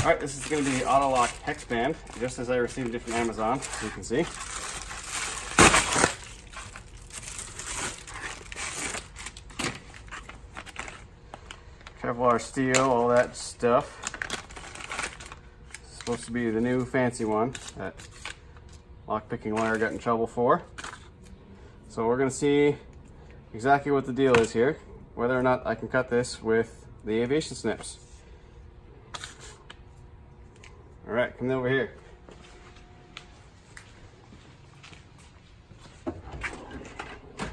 All right, this is going to be the OttoLock hex band, just as I received it from Amazon, as you can see. Kevlar steel, all that stuff. It's supposed to be the new fancy one that lockpicking wire got in trouble for. So we're going to see exactly what the deal is here, whether or not I can cut this with the aviation snips. All right, come over here.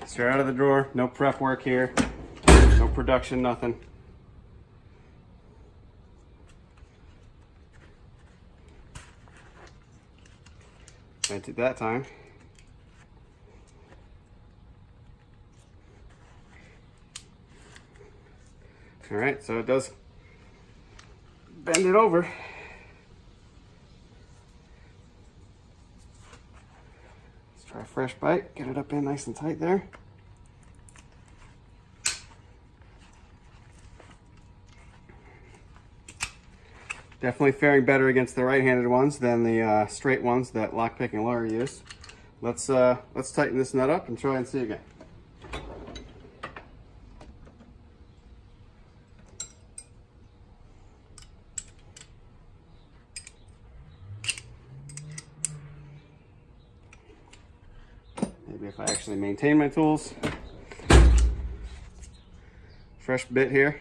Straight out of the drawer, no prep work here, no production, nothing. Bent it that time. All right, so it does bend it over. Let's try a fresh bite, get it up in nice and tight there. Definitely faring better against the right-handed ones than the straight ones that lockpick and lawyer use. Let's tighten this nut up and try and see again. Maybe if I actually maintain my tools. Fresh bit here.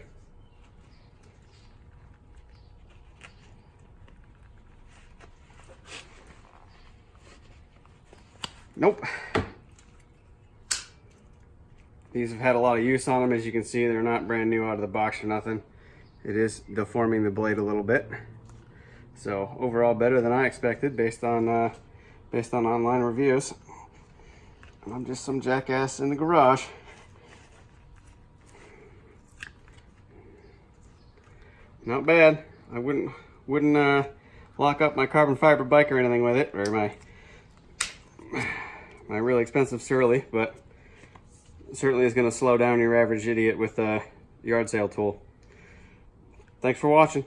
Nope. These have had a lot of use on them. As you can see, they're not brand new out of the box or nothing. It is deforming the blade a little bit. So overall better than I expected based on online reviews. And I'm just some jackass in the garage. Not bad. I wouldn't lock up my carbon fiber bike or anything with it, or my really expensive Surly, but certainly is going to slow down your average idiot with a yard sale tool. Thanks for watching.